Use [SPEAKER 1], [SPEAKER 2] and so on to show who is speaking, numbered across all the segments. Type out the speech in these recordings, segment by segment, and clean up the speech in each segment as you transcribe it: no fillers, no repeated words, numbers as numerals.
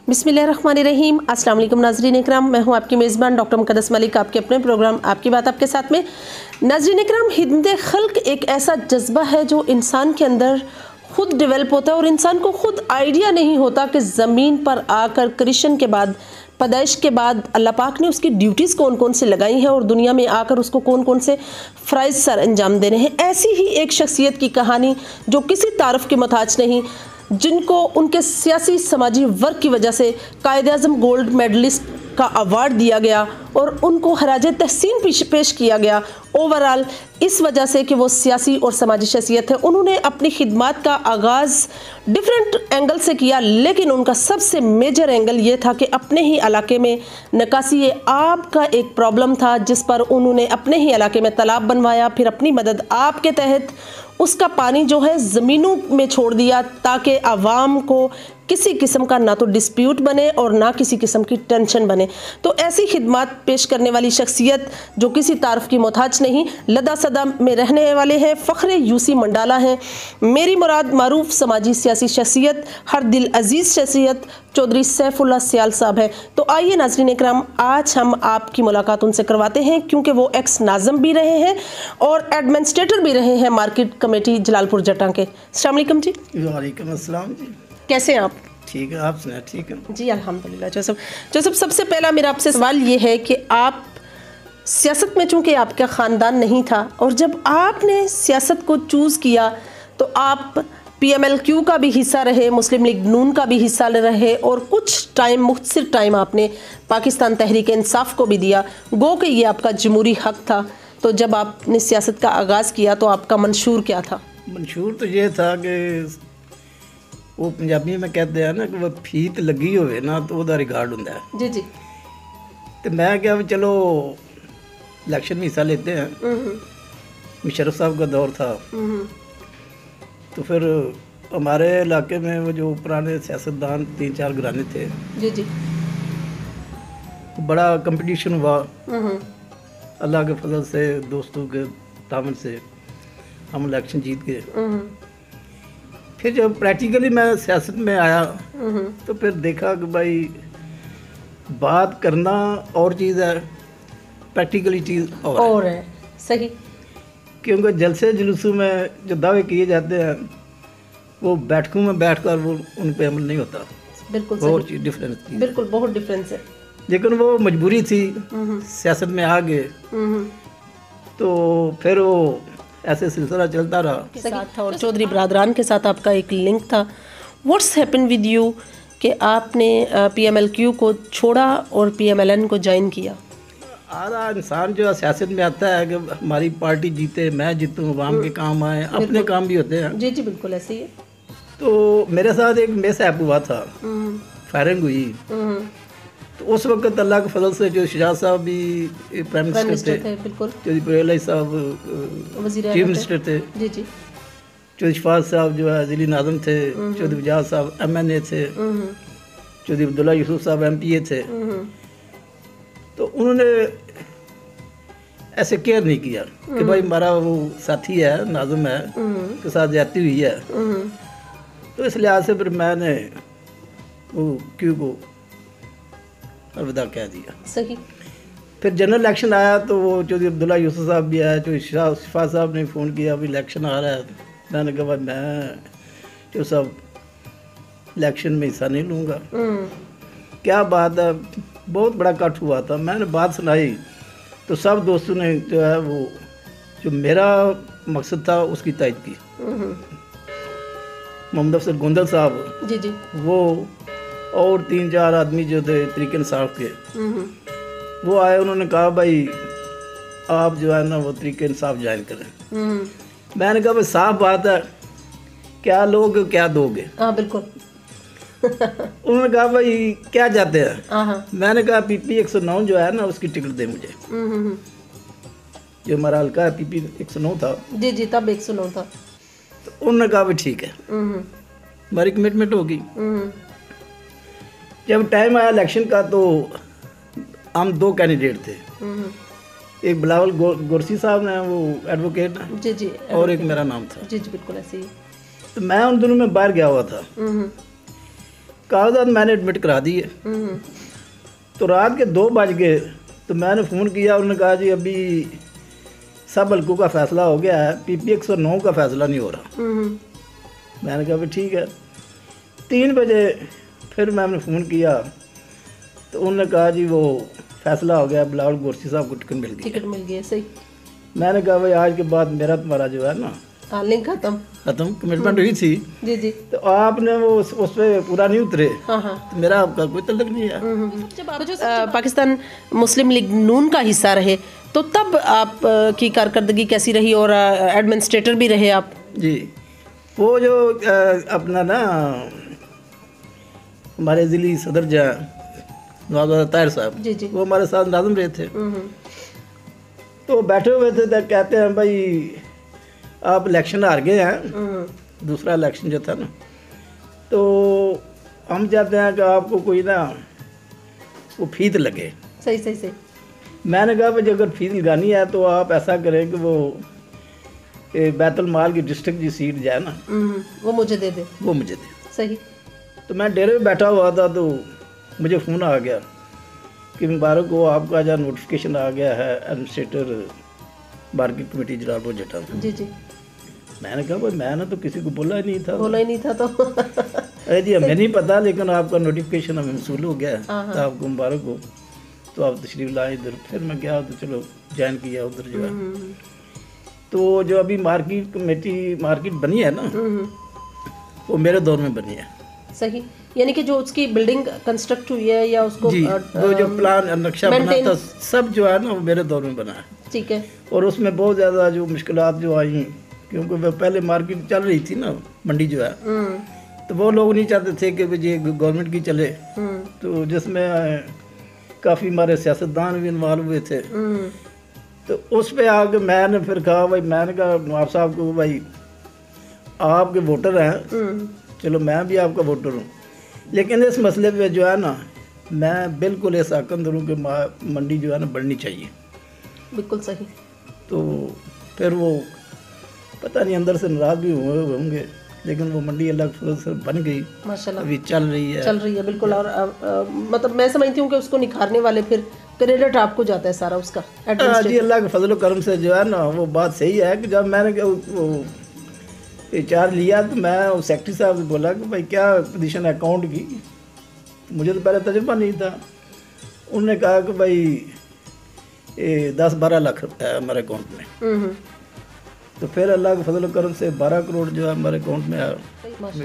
[SPEAKER 1] बिस्मिल्लाहिर्रहमानिर्रहीम। अस्सलाम वालेकुम नाज़रीन इकराम, मैं हूं आपकी मेज़बान डॉक्टर मुक़द्दस मलिक, आपके अपने प्रोग्राम आपकी बात आपके साथ में। नाज़रीन इकराम, हिद्दे खल्क एक ऐसा जज्बा है जो इंसान के अंदर खुद डेवलप होता है और इंसान को खुद आइडिया नहीं होता कि ज़मीन पर आकर क्रिएशन के बाद, पैदाइश के बाद अल्लाह पाक ने उसकी ड्यूटीज़ कौन कौन से लगाई हैं और दुनिया में आकर उसको कौन कौन से फ़राइज़ सर अंजाम देने हैं। ऐसी ही एक शख्सियत की कहानी जो किसी तारफ़ की मोहताज नहीं, जिनको उनके सियासी समाजी वर्क की वजह से कायद-ए-आज़म गोल्ड मेडलिस्ट का अवार्ड दिया गया और उनको खराज तहसीन पेश किया गया ओवरऑल, इस वजह से कि वो सियासी और समाजी शख्सियत है। उन्होंने अपनी खिदमत का आगाज़ डिफरेंट एंगल से किया, लेकिन उनका सबसे मेजर एंगल ये था कि अपने ही इलाके में निकासी आब का एक प्रॉब्लम था, जिस पर उन्होंने अपने ही इलाके में तालाब बनवाया, फिर अपनी मदद आब के तहत उसका पानी जो है ज़मीनों में छोड़ दिया ताकि आवाम को किसी किस्म का ना तो डिस्प्यूट बने और ना किसी किस्म की टेंशन बने। तो ऐसी खिदमत पेश करने वाली शख्सियत जो किसी तारफ़ की मोहताज नहीं, लदा सदा में रहने वाले हैं, फ़ख्र यूसी मंडाला हैं। मेरी मुराद मारूफ समाजी सियासी शख्सियत, हर दिल अजीज़ शख्सियत चौधरी सैफुल्लाह सियाल साहब है। तो आइए नाज़रीन इकराम, आज हम आपकी मुलाकात उनसे करवाते हैं, क्योंकि वो एक्स नाज़म भी रहे हैं और एडमिनिस्ट्रेटर भी रहे हैं मार्केट कमेटी जलालपुर जटां के। अस्सलाम वालेकुम जी।
[SPEAKER 2] वालेकुम अस्सलाम जी।
[SPEAKER 1] कैसे हैं आप?
[SPEAKER 2] ठीक है, आप सुनाए? ठीक है
[SPEAKER 1] जी अल्हम्दुलिल्लाह। जोसेफ, सबसे पहला मेरा आपसे सवाल ये है कि आप सियासत में, चूँकि आपका ख़ानदान नहीं था और जब आपने सियासत को चूज़ किया तो आप PMLQ का भी हिस्सा रहे, मुस्लिम लीग नून का भी हिस्सा रहे और कुछ टाइम, मुख्तसर टाइम आपने पाकिस्तान तहरीक इंसाफ को भी दिया। गो कि ये आपका जमहूरी हक था। तो जब आपने सियासत का आगाज़ किया तो आपका मंशूर क्या था?
[SPEAKER 2] मंशूर तो ये था कि वो पंजाबी में कहते हैं ना कि वो फीत लगी होवे ना तो वह रिकॉर्ड होंदा है।
[SPEAKER 1] जी जी।
[SPEAKER 2] तो मैं क्या चलो इलेक्शन में हिस्सा लेते हैं। मुशर्रफ साहब का दौर था, तो फिर हमारे इलाके में वो जो पुराने सियासतदान 3-4 घराने थे,
[SPEAKER 1] जी जी,
[SPEAKER 2] बड़ा कंपटीशन हुआ। अल्लाह के फजल से, दोस्तों के तावन से हम इलेक्शन जीत गए। फिर जब प्रैक्टिकली मैं सियासत में आया तो फिर देखा कि भाई बात करना और चीज़ है, प्रैक्टिकली चीज़ और
[SPEAKER 1] है। सही।
[SPEAKER 2] क्योंकि जलसे जुलूसों में जो दावे किए जाते हैं वो बैठकों में बैठकर वो उन पे अमल नहीं होता।
[SPEAKER 1] बिल्कुल
[SPEAKER 2] बहुत चीज़ डिफरेंस थी।
[SPEAKER 1] बिल्कुल बहुत डिफरेंस है।
[SPEAKER 2] लेकिन वो मजबूरी थी, सियासत में आ गए तो फिर वो ऐसे सिलसिला चलता रहा
[SPEAKER 1] के साथ था। और चौधरी बरादरान के साथ आपका एक लिंक था। व्हाट्स हैपन विद यू कि आपने PMLQ को छोड़ा और PMLN को ज्वाइन किया?
[SPEAKER 2] आधा इंसान जो सियासत में आता है कि हमारी पार्टी जीते, मैं जीतूँ, अवाम के काम आए, अपने काम भी होते हैं।
[SPEAKER 1] जी जी बिल्कुल ऐसे ही है।
[SPEAKER 2] तो मेरे साथ एक मिसहैप हुआ था, फायरिंग हुई। तो उस वक्त अल्लाह के फजल से जो शहजाद साहब भी प्राइम मिनिस्टर थे,
[SPEAKER 1] बिल्कुल,
[SPEAKER 2] चौधरी परेला साहब चीफ मिनिस्टर थे,
[SPEAKER 1] जी जी,
[SPEAKER 2] चौधरी शफात साहब जो है जिली नाज़म थे, चौधरी वजाद साहब MNA थे, चौधरी अब्दुल्ला यूसुफ साहब MPA थे। तो उन्होंने ऐसे केयर नहीं किया कि भाई हमारा वो साथी है, नाज़म है, के साथ जाती हुई है। तो इस लिहाज से फिर मैंने वो क्यों को अलविदा कह दिया।
[SPEAKER 1] सही।
[SPEAKER 2] फिर जनरल इलेक्शन आया तो वो चौधरी अब्दुल्ला यूसुफ साहब भी आया, चौधरी शफा साहब ने फ़ोन किया अभी इलेक्शन आ रहा है। मैंने कहा भाई मैं जो सब इलेक्शन में हिस्सा नहीं लूँगा। क्या बात है, बहुत बड़ा कट हुआ था। मैंने बात सुनाई तो सब दोस्तों ने जो है वो जो मेरा मकसद था उसकी तायद की। मोहम्मद अफसर गोंदल साहब,
[SPEAKER 1] जी जी,
[SPEAKER 2] वो और 3-4 आदमी जो थे तरीके इंसाफ के, वो आए। उन्होंने कहा भाई आप जो है ना वो तरीके इंसाफ ज्वाइन करें। मैंने कहा भाई साफ बात है, क्या लोगे क्या दोगे?
[SPEAKER 1] हाँ बिल्कुल।
[SPEAKER 2] उन्होंने कहा भाई क्या चाहते हैं? मैंने कहा PP 109 जो है ना उसकी टिकट दे मुझे। जो हमारा हल्का है PP 109 था।
[SPEAKER 1] जी जी, तब 109 था।
[SPEAKER 2] तो उन्होंने कहा भाई ठीक है, हमारी कमिटमेंट होगी। जब टाइम आया इलेक्शन का तो हम 2 कैंडिडेट थे। एक बिलावल गोरसी साहब ने, वो एडवोकेट,
[SPEAKER 1] जी जी,
[SPEAKER 2] और एक मेरा नाम था।
[SPEAKER 1] जी जी बिल्कुल ऐसे ही।
[SPEAKER 2] तो मैं उन दोनों में बाहर गया हुआ था। कागजात मैंने एडमिट करा दिए। तो रात के 2 बज गए तो मैंने फ़ोन किया, उन्होंने कहा जी अभी सब हल्कों का फ़ैसला हो गया है, PP 109 का फ़ैसला नहीं हो रहा। मैंने कहा भाई ठीक है। 3 बजे फिर मैंने फ़ोन किया तो उन्होंने कहा जी वो फ़ैसला हो गया, बिलावल गोरसी साहब को टिकट मिल गई।
[SPEAKER 1] सही।
[SPEAKER 2] मैंने कहा भाई आज के बाद मेरा तुम्हारा जो है ना
[SPEAKER 1] लिंक खत्म,
[SPEAKER 2] कमिटमेंट हुई थी
[SPEAKER 1] जी। तो
[SPEAKER 2] आपने वो उस पर पूरा नहीं उतरे।
[SPEAKER 1] हाँ।
[SPEAKER 2] तो मेरा आपका कोई तल्लुक नहीं है।
[SPEAKER 1] जब आप पाकिस्तान मुस्लिम लीग नून का हिस्सा रहे तो तब आप की कारकर्दगी कैसी रही और एडमिनिस्ट्रेटर भी रहे आप?
[SPEAKER 2] जी, वो जो अपना ना हमारे ज़िली सदर जो नवाब ताहिर साहब
[SPEAKER 1] जी।
[SPEAKER 2] वो हमारे साथ नाज़िम रहे थे। तो बैठे हुए थे तो कहते हैं भाई आप इलेक्शन हार गए हैं, दूसरा इलेक्शन जो था ना, तो हम चाहते हैं कि आपको कोई ना वो फीस लगे।
[SPEAKER 1] सही।
[SPEAKER 2] मैंने कहा भाई अगर फीस लगानी है तो आप ऐसा करें कि वो बैतुल माल की डिस्ट्रिक्ट की सीट जो है ना
[SPEAKER 1] वो मुझे दे दे। सही।
[SPEAKER 2] तो मैं डेरे में बैठा हुआ था तो मुझे फ़ोन आ गया कि मुबारक हो, आपका जो नोटिफिकेशन आ गया है एडमिनिस्ट्रेटर मार्केट कमेटी जलालपुर जटा।
[SPEAKER 1] जी।
[SPEAKER 2] मैंने कहा भाई मैंने तो किसी को बोला ही नहीं था
[SPEAKER 1] तो
[SPEAKER 2] अरे जी हमें नहीं पता, लेकिन आपका नोटिफिकेशन हमें मसूल हो गया है तो आपको मुबारक हो, तो आप तशरीफ़ लाए इधर। फिर मैं गया तो चलो ज्वाइन किया उधर जो है। तो जो अभी मार्केट बनी है ना वो मेरे दौर में बनी है।
[SPEAKER 1] सही, यानी कि जो उसकी बिल्डिंग कंस्ट्रक्ट हुई है या उसको
[SPEAKER 2] जी, वो जो प्लान नक्शा बना था सब जो है ना वो मेरे दौर में बना है।
[SPEAKER 1] ठीक है।
[SPEAKER 2] और उसमें बहुत ज़्यादा जो मुश्किलात जो आई, क्योंकि वो पहले मार्केट चल रही थी ना मंडी जो है, तो वो लोग नहीं चाहते थे कि ये गवर्नमेंट की चले, तो जिसमें काफ़ी हमारे सियासतदान भी इन्वॉल्व हुए थे। तो उस पे आके मैंने फिर कहा भाई, मैंने कहा नवाब साहब को भाई आपके वोटर हैं, चलो मैं भी आपका वोटर हूँ, लेकिन इस मसले पे जो है ना मैं बिल्कुल ऐसा कंदर हूँ कि मंडी जो है ना बढ़नी चाहिए।
[SPEAKER 1] बिल्कुल सही।
[SPEAKER 2] तो फिर वो पता नहीं अंदर से नाराज़ भी हुए होंगे, लेकिन वो मंडी अलग से बन गई माशाल्लाह, अभी चल रही है
[SPEAKER 1] बिल्कुल। और मतलब मैं समझती हूँ कि उसको निखारने वाले फिर क्रेडिट आपको जाता है सारा उसका।
[SPEAKER 2] जी अल्लाह के फजल करम से जो है ना वो बात सही है कि जब मैंने वो चार्ज लिया तो मैं उस सेक्रेटरी साहब से बोला कि भाई क्या पोजीशन है अकाउंट की, मुझे तो पहले तजुर्बा नहीं था। उन्होंने कहा कि भाई 10-12 लाख रुपये है हमारे अकाउंट में। तो फिर अल्लाह के फजल करम से 12 करोड़ जो है हमारे अकाउंट में आया।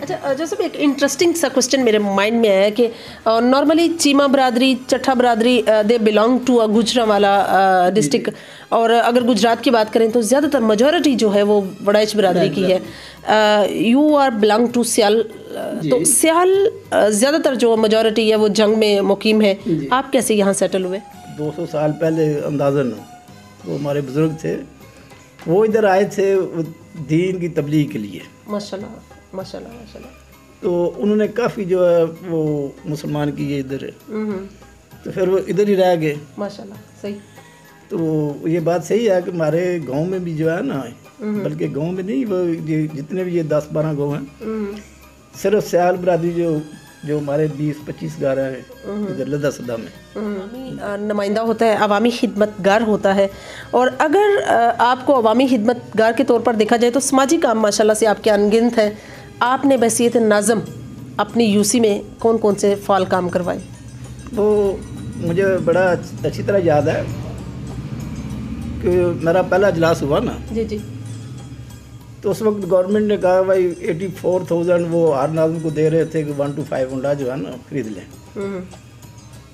[SPEAKER 1] अच्छा, जैसे एक इंटरेस्टिंग सा क्वेश्चन मेरे माइंड में आया कि नॉर्मली चीमा बरादरी, चट्ठा बरादरी they belong to a Gujranwala district, और अगर गुजरात की बात करें तो ज़्यादातर मेजॉरिटी जो है वो वड़ाइच बरादरी की है। यू आर बिलोंग टू सियाल, तो सियाल ज़्यादातर जो मेजॉरिटी है वो जंग में मुकीम है। आप कैसे यहाँ सेटल हुए?
[SPEAKER 2] 200 साल पहले अंदाज़न वो हमारे बुज़ुर्ग थे, वो इधर आए थे दीन की तबलीग के लिए।
[SPEAKER 1] माशाल्लाह।
[SPEAKER 2] तो उन्होंने काफ़ी जो है वो मुसलमान किए इधर, तो फिर वो इधर ही रह गए
[SPEAKER 1] माशाल्लाह। सही।
[SPEAKER 2] तो ये बात सही है कि हमारे गांव में भी जो है ना, बल्कि गांव में नहीं, वो जितने भी ये 10-12 गांव हैं, सिर्फ सियाल बरादरी जो हमारे 20-25 घर हैं इधर लदा सदा में
[SPEAKER 1] नुमाइंदा होता है, अवामी खिदमतगार होता है। और अगर आपको अवामी खिदमतगार के तौर पर देखा जाए तो समाजी काम माशाल्लाह से आपके अनगिनत हैं। आपने बहसीयत नाज़म अपनी यूसी में कौन कौन से फ़ाल काम करवाए?
[SPEAKER 2] वो मुझे बड़ा अच्छी तरह याद है कि मेरा पहला इजलास हुआ ना
[SPEAKER 1] जी,
[SPEAKER 2] तो उस वक्त गवर्नमेंट ने कहा भाई 84,000 वो हर नाज़म को दे रहे थे कि 1 to 5 हुंडा जो है ना खरीद लें।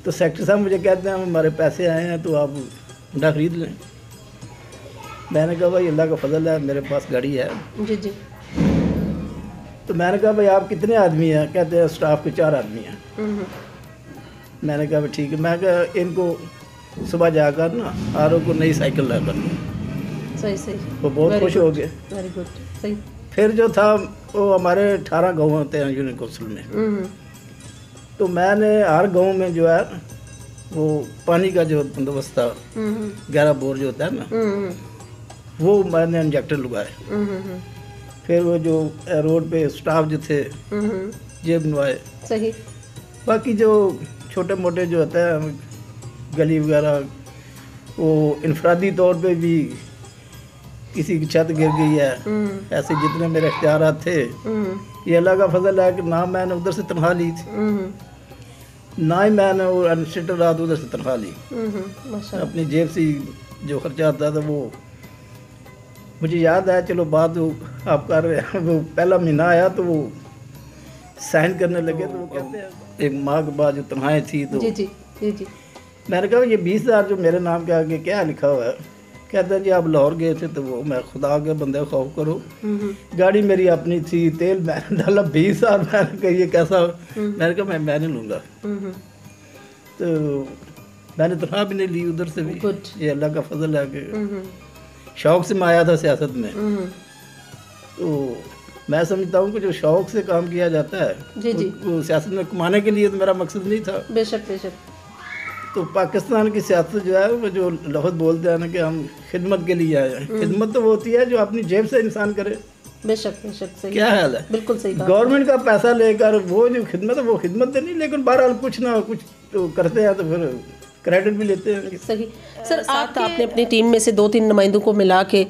[SPEAKER 2] तो सेक्रेटरी साहब मुझे कहते हैं हमारे पैसे आए हैं तो आप हुंडा खरीद लें। मैंने कहा भाई अल्लाह का फजल है, मेरे पास गाड़ी है।
[SPEAKER 1] जी।
[SPEAKER 2] तो मैंने कहा भाई आप कितने आदमी हैं? कहते हैं स्टाफ के 4 आदमी हैं। मैंने कहा भाई ठीक है। मैं कहा इनको सुबह जाकर ना आरों को नई साइकिल ला कर।
[SPEAKER 1] सही।
[SPEAKER 2] वो बहुत खुश हो गए।
[SPEAKER 1] Very good. सही।
[SPEAKER 2] फिर जो था वो हमारे 18 गाँव होते हैं यूनियन कौंसिल में, तो मैंने हर गांव में जो है वो पानी का जो बंदोबस्त था, 11 बोर जो होता है ना, वो मैंने इंजेक्टर लगाए। फिर वो जो रोड पे स्टाफ जो थे ये बनवाए।
[SPEAKER 1] सही।
[SPEAKER 2] बाकी जो छोटे मोटे जो होता है गली वगैरह, वो इनफरादी तौर पे भी किसी की छत गिर गई है, ऐसे जितने मेरे इख्तियारात थे ये अल्लाह का फजल है कि ना मैंने उधर से तनख्वाह ली थी, ना ही मैंने वो अनसेटल रात उधर से तनख्वाह ली। अपनी जेब से जो खर्चा आता था वो मुझे याद है। चलो बात वो आप कर रहे हैं, वो पहला महीना आया तो वो साइन करने लगे तो वो कहते हैं एक माह के बाद जो तनख्वाहें थी तो
[SPEAKER 1] जी
[SPEAKER 2] मैंने कहा ये 20,000 जो मेरे नाम के आगे क्या लिखा हुआ है? कहते हैं जी आप लाहौर गए थे तो वो मैं खुदा के बंदे खौफ करो, गाड़ी मेरी अपनी थी, तेल मैंने डाला 20,000। मैंने कहा ये कैसा? मैंने कहा मैं नहीं लूँगा। तो मैंने तनख्वाह भी नहीं ली उधर से भी, ये अल्लाह का फजल है कि शौक़ से मैं आया था सियासत में। तो मैं समझता हूँ कि जो शौक़ से काम किया जाता है वो सियासत में कमाने के लिए तो मेरा मकसद नहीं था।
[SPEAKER 1] बेशक।
[SPEAKER 2] तो पाकिस्तान की सियासत जो है वो जो लफ्ज़ बोलते हैं ना कि हम खिदमत के लिए आए हैं, खिदमत तो वो होती है जो अपनी जेब से इंसान करे।
[SPEAKER 1] बेशक सही।
[SPEAKER 2] क्या हाल है?
[SPEAKER 1] बिल्कुल सही।
[SPEAKER 2] गवर्नमेंट का पैसा लेकर वो जो खिदमत है वो खिदमत तो नहीं, लेकिन बहरहाल कुछ ना कुछ तो करते हैं तो फिर क्रेडिट भी लेते हैं।
[SPEAKER 1] सही। सर आपने अपनी टीम में से 2-3 नुमाइंदों को मिला के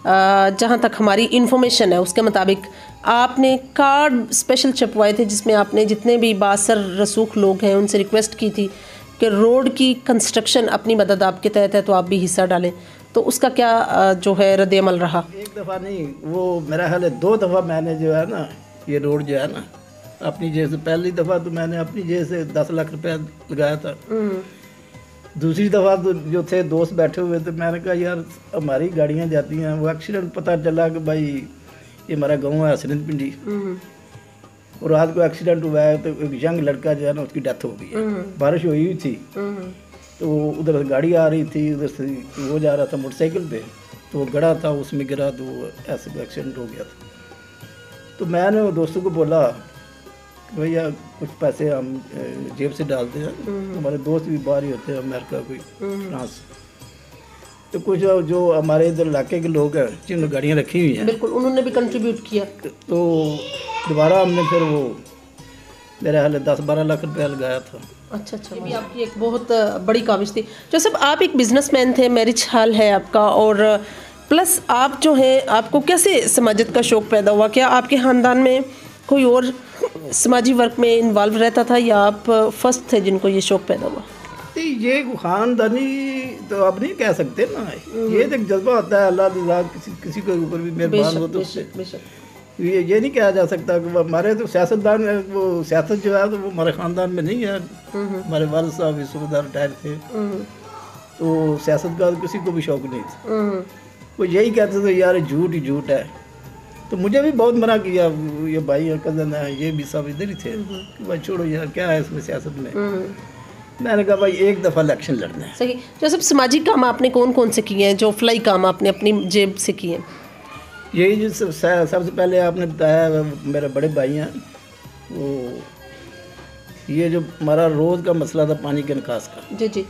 [SPEAKER 1] जहाँ तक हमारी इन्फॉर्मेशन है उसके मुताबिक आपने कार्ड स्पेशल छपवाए थे जिसमें आपने जितने भी बासर रसूख लोग हैं उनसे रिक्वेस्ट की थी कि रोड की कंस्ट्रक्शन अपनी मदद आपके तहत है तो आप भी हिस्सा डालें, तो उसका क्या जो है रद्द-ए-अमल रहा?
[SPEAKER 2] एक दफ़ा नहीं, वो मेरा ख्याल है 2 दफ़ा मैंने जो है ना ये रोड जो है ना अपनी जेब से, पहली दफ़ा तो मैंने अपनी जेब से 10 लाख रुपया लगाया था। दूसरी दफ़ा तो जो थे दोस्त बैठे हुए थे, मैंने कहा यार हमारी गाड़ियाँ जाती हैं, वो एक्सीडेंट पता चला कि भाई ये हमारा गाँव है हसनत पिंडी और रात को एक्सीडेंट हुआ है तो एक यंग लड़का जो है ना उसकी डेथ हो गई है। बारिश हुई थी तो उधर से गाड़ी आ रही थी, उधर से वो जा रहा था मोटरसाइकिल पे, तो वो गड़ा था, उसमें गिरा तो ऐसे एक्सीडेंट हो गया था। तो मैंने वो दोस्तों को बोला कि भैया कुछ पैसे हम जेब से डालते हैं, हमारे दोस्त भी बाहर ही होते हैं, अमेरिका कोई फ्रांस, तो कुछ जो हमारे इधर इलाके के लोग हैं जिन्होंने गाड़ियाँ रखी हुई हैं,
[SPEAKER 1] बिल्कुल उन्होंने भी कंट्रीब्यूट किया।
[SPEAKER 2] तो दोबारा हमने फिर वो मेरे हाल 10-12 लाख रुपया लगाया था।
[SPEAKER 1] अच्छा, ये भी आपकी एक बहुत बड़ी काविश थी। जोसेफ आप एक बिजनेसमैन थे, मैरिज हाल है आपका, और प्लस आप जो है आपको कैसे समाजत का शौक़ पैदा हुआ? क्या आपके ख़ानदान में कोई और समाजी वर्क में इन्वॉल्व रहता था या आप फर्स्ट थे जिनको ये शौक़ पैदा हुआ?
[SPEAKER 2] ये ख़ानदानी तो आप नहीं कह सकते ना, ये एक जज्बा होता है, अल्लाह किसी के ऊपर भी मेहरबान हो तो ये नहीं कहा जा सकता कि हमारे तो सियासतदान वो सियासत जो है तो वो हमारे ख़ानदान में नहीं है। हमारे वालिद साहब भी सूबेदार रिटायर थे, तो सियासत का किसी को भी शौक़ नहीं था। वो यही कहते थे यार झूठ ही झूठ है, तो मुझे भी बहुत मना किया, ये भाई और कज़न है ये भी सब इधर ही थे कि भाई छोड़ो यार क्या है इसमें सियासत में। मैंने कहा भाई एक दफ़ा इलेक्शन लड़ना है।
[SPEAKER 1] सही। जो सब सामाजिक काम आपने कौन कौन से किए हैं, जो फ्लाई काम आपने अपनी जेब से किए हैं?
[SPEAKER 2] यही जो सबसे पहले आपने बताया मेरे बड़े भाई हैं, वो ये जो हमारा रोज़ का मसला था पानी के निकास का,
[SPEAKER 1] जी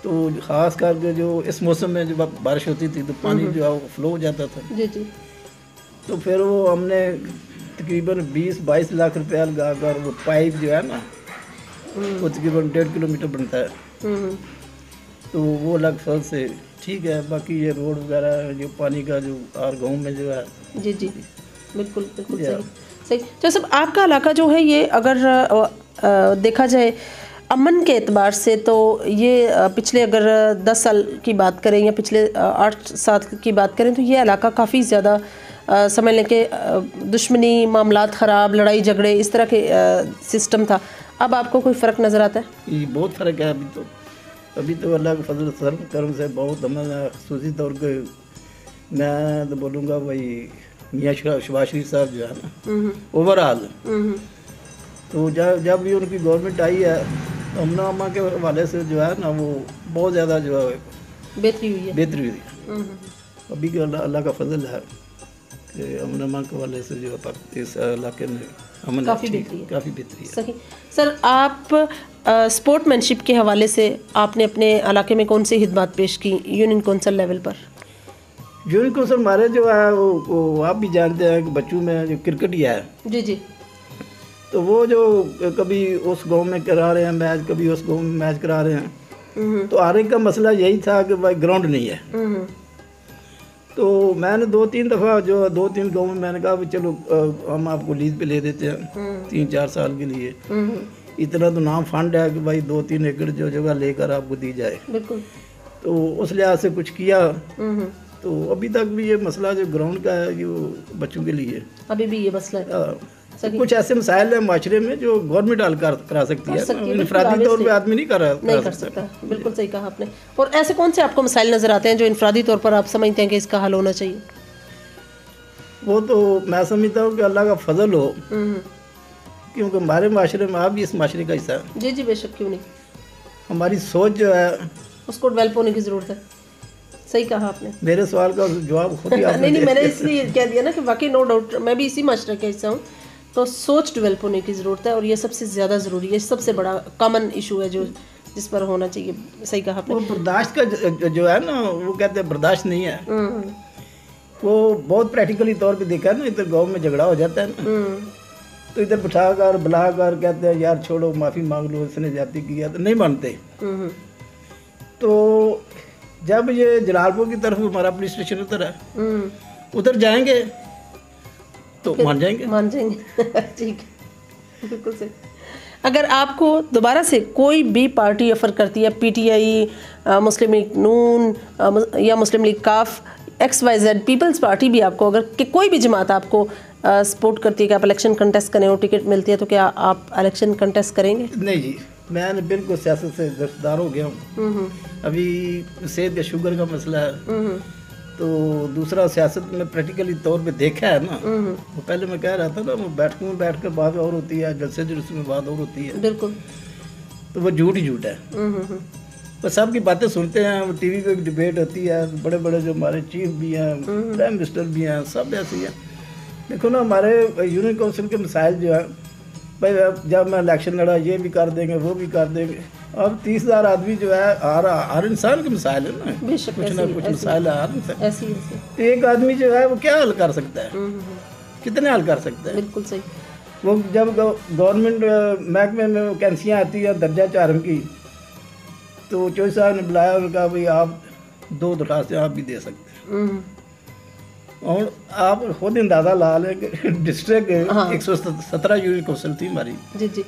[SPEAKER 2] तो ख़ास करके जो इस मौसम में जब बारिश होती थी तो पानी जो है वो फ्लो हो जाता था।
[SPEAKER 1] जी।
[SPEAKER 2] तो फिर वो हमने तकरीबन 20-22 लाख रुपया लगा कर वो पाइप जो है ना वो तकरीबन 1.5 किलोमीटर बनता है, तो वो अलग फल से ठीक है। बाकी ये रोड वगैरह जो पानी का जो हर गाँव में जो है। जी
[SPEAKER 1] बिल्कुल सही। तो सब आपका इलाका जो है ये अगर देखा जाए अमन के एतबार से तो ये पिछले अगर 10 साल की बात करें या पिछले 8 साल की बात करें तो ये इलाका काफ़ी ज़्यादा समझ लें कि दुश्मनी, मामलात ख़राब, लड़ाई झगड़े इस तरह के सिस्टम था। अब आपको कोई फ़र्क नज़र आता है?
[SPEAKER 2] ये बहुत फ़र्क है। अभी तो अल्लाह के फजल करम से बहुत अमन है। ख़ुसूसी तौर पर मैं तो बोलूँगा भाई मियाँ शहबाज शरीफ साहब जो है ना ओवरऑल, तो जब भी उनकी गवर्नमेंट आई है अमना अम्मा के हवाले से जो है ना वो बहुत ज़्यादा जो है बेहतरी हुई है। अभी के अल्लाह का फजल है कि अमन अम्मा के हवाले से जो है इस इलाके में अमन काफ़ी बेहतरी है।
[SPEAKER 1] सही। सर आप स्पोर्टमैनशिप के हवाले से आपने अपने इलाके में कौन सी खिदमत पेश की यूनियन कौंसल लेवल पर?
[SPEAKER 2] यूनियन कौंसल हमारे जो है वो आप भी जानते हैं कि बच्चों में जो क्रिकेट ही है।
[SPEAKER 1] जी।
[SPEAKER 2] तो वो जो कभी उस गांव में करा रहे हैं मैच, कभी उस गांव में मैच करा रहे हैं, तो आर का मसला यही था कि भाई ग्राउंड नहीं है। तो मैंने 2-3 दफ़ा जो 2-3 गाँव में मैंने कहा चलो हम आपको लीज पे ले देते हैं 3-4 साल के लिए, इतना तो नाम फंड है कि भाई 2-3 एकड़ जो जगह लेकर आपको दी जाए।
[SPEAKER 1] बिल्कुल।
[SPEAKER 2] तो उस लिहाज से कुछ किया। तो अभी तक भी ये मसला जो ग्राउंड का है जो बच्चों के लिए
[SPEAKER 1] अभी भी ये मसला है।
[SPEAKER 2] कुछ ऐसे मसाइल है माशरे में जो गवर्नमेंट हल करा सकती है, इनफरादी तौर पे आदमी नहीं कर सकता।
[SPEAKER 1] बिल्कुल सही कहा आपने। और ऐसे कौन से आपको मसाइल नज़र आते हैं जो इनफरादी तौर पर आप समझते हैं कि इसका हल होना चाहिए?
[SPEAKER 2] वो तो मैं समझता हूँ कि अल्लाह का फजल हो, क्योंकि हमारे माशरे में आप भी इस माशरे का हिस्सा है।
[SPEAKER 1] जी जी बेशक, क्यों नहीं।
[SPEAKER 2] हमारी सोच जो है
[SPEAKER 1] उसको डेवलप होने की ज़रूरत है। सही कहा आपने।
[SPEAKER 2] मेरे सवाल का जवाब खुद ही आपने
[SPEAKER 1] नहीं, मैंने इसलिए कह दिया ना कि वाकई नो डाउट मैं भी इसी माशरे का हिस्सा हूँ, तो सोच डेवलप होने की ज़रूरत है और ये सबसे ज़्यादा ज़रूरी है, सबसे बड़ा कॉमन इशू है जो जिस पर होना चाहिए। सही कहा आपने।
[SPEAKER 2] वो बर्दाश्त का जो है ना, वो कहते हैं बर्दाश्त नहीं है। वो बहुत प्रैक्टिकली तौर पे देखा है ना, इधर गांव में झगड़ा हो जाता है ना, तो इधर बिठाकर बुलाकर कहते हैं यार छोड़ो, माफ़ी मांग लो, इसने ज्यादती किया, तो नहीं मानते। तो जब ये जलालपुर की तरफ हमारा पुलिस स्टेशन उधर है, उधर जाएंगे तो मान जाएंगे।
[SPEAKER 1] ठीक, बिल्कुल सही। अगर आपको दोबारा से कोई भी पार्टी ऑफर करती है, पीटीआई, मुस्लिम लीग नून या मुस्लिम लीग काफ, XYZ, पीपल्स पार्टी भी आपको अगर कि कोई भी जमात आपको सपोर्ट करती है कि आप इलेक्शन कंटेस्ट करें और टिकट मिलती है, तो क्या आप इलेक्शन कंटेस्ट करेंगे?
[SPEAKER 2] नहीं जी, मैं बिल्कुल सियासत से दस्तदार हो गया हूँ। अभी सेहत का शुगर का मसला है, तो दूसरा सियासत में प्रैक्टिकली तौर पे देखा है ना। वो पहले मैं कह रहा था ना, वो बैठकों में बैठ कर बात और होती है, जलसे जुलूस में बात और होती है।
[SPEAKER 1] बिल्कुल।
[SPEAKER 2] तो वो झूठ ही झूठ है। बस सबकी बातें सुनते हैं, वो टीवी पे डिबेट होती है, बड़े बड़े जो हमारे चीफ भी हैं, प्राइम मिनिस्टर भी हैं, सब ऐसे ही हैं। देखो ना, हमारे यूनियन काउंसिल के मसाइल जो है, भाई जब मैं इलेक्शन लड़ा ये भी कर देंगे, वो भी कर देंगे। अब 30,000 आदमी जो है, हर इंसान के मसाइल है ना, कुछ ना कुछ मसाइल है हर इंसान। तो एक आदमी जो है वो क्या हल कर सकता है, कितने हल कर सकता है?
[SPEAKER 1] बिल्कुल सही।
[SPEAKER 2] वो जब गवर्नमेंट महकमे में वैकेंसियाँ आती हैं दर्जा 4 की, तो चौधरी साहब ने बुलाया, उन्होंने कहा भाई आप 2 दरखास्तें आप भी दे सकते हैं। और आप खुद अंदाज़ा ला लें कि डिस्ट्रिक्ट 117 यूनियन काउंसिल थी हमारी।
[SPEAKER 1] जी जी।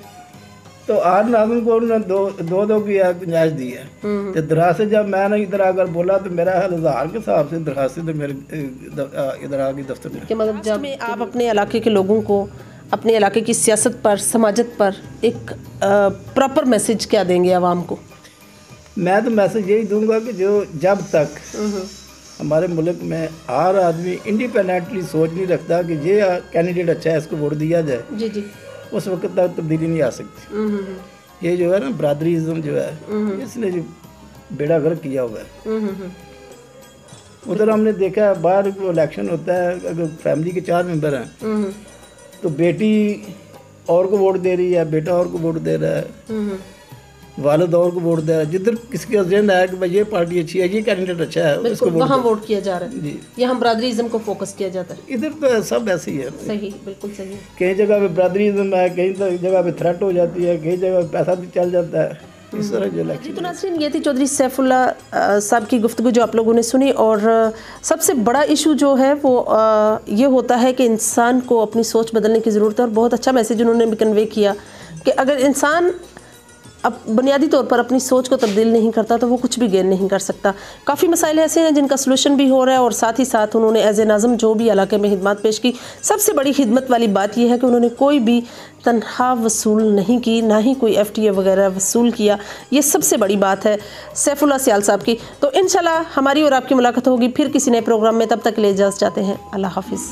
[SPEAKER 2] तो 8 नाज़िम को उन्होंने दो की गुंजाइश दी है। तो दरखास्तें जब मैंने इधर आकर बोला तो मेरा 1000 के हिसाब से दरखास्तें तो मेरे इधर आके दफ्तर में।
[SPEAKER 1] मतलब जब आप अपने इलाके के लोगों को अपने इलाके की सियासत पर, समाजत पर एक प्रॉपर मैसेज क्या देंगे आवाम को?
[SPEAKER 2] मैं तो मैसेज यही दूंगा कि जब तक हमारे मुल्क में हर आदमी इंडिपेंडेंटली सोच नहीं रखता कि ये कैंडिडेट अच्छा है, इसको वोट दिया जाए, जी जी, उस वक्त तक तब्दीली नहीं आ सकती। ये जो है ना ब्रादरीज़म जो है, इसने जो बेड़ा गर्क किया हुआ है। उधर हमने देखा है, बाहर इलेक्शन होता है, अगर फैमिली के 4 मेंबर हैं तो बेटी और को वोट दे रही है, बेटा और को वोट दे रहा है, वालिद और को वोट दे रहा है। जिधर किसके एजेंडा है कि भाई ये पार्टी अच्छी है, ये कैंडिडेट अच्छा है, उसको
[SPEAKER 1] वहाँ वोट किया जा रहा है जी। यहाँ ब्रादरीज़म को फोकस किया जाता है।
[SPEAKER 2] इधर तो सब ऐसे ही है।
[SPEAKER 1] सही, बिल्कुल सही।
[SPEAKER 2] कई जगह पे ब्रादरीज़म है, कई जगह पे थ्रेट हो जाती है, कई जगह पैसा भी चल जाता है, इस तरह जो इलेक्शन।
[SPEAKER 1] जी तो नाज़रीन, ये थी चौधरी सैफुल्लाह साहब की गुफ्तगू जो आप लोगों ने सुनी। और सबसे बड़ा इशू जो है वो ये होता है कि इंसान को अपनी सोच बदलने की ज़रूरत है। और बहुत अच्छा मैसेज उन्होंने भी कन्वे किया कि अगर इंसान अब बुनियादी तौर पर अपनी सोच को तब्दील नहीं करता तो वो कुछ भी गेन नहीं कर सकता। काफ़ी मसाइल ऐसे हैं जिनका सलूशन भी हो रहा है और साथ ही साथ उन्होंने एज ए नाज़म जो भी इलाके में खिदमत पेश की, सबसे बड़ी खिदमत वाली बात यह है कि उन्होंने कोई भी तनख्वाह वसूल नहीं की, ना ही कोई FTA वगैरह वसूल किया। ये सबसे बड़ी बात है सैफुल्लाह सियाल साहब की। तो इंशाल्लाह हमारी और आपकी मुलाकात होगी फिर किसी नए प्रोग्राम में। तब तक के लिए इजाज़त चाहते हैं। अल्लाह हाफिज़।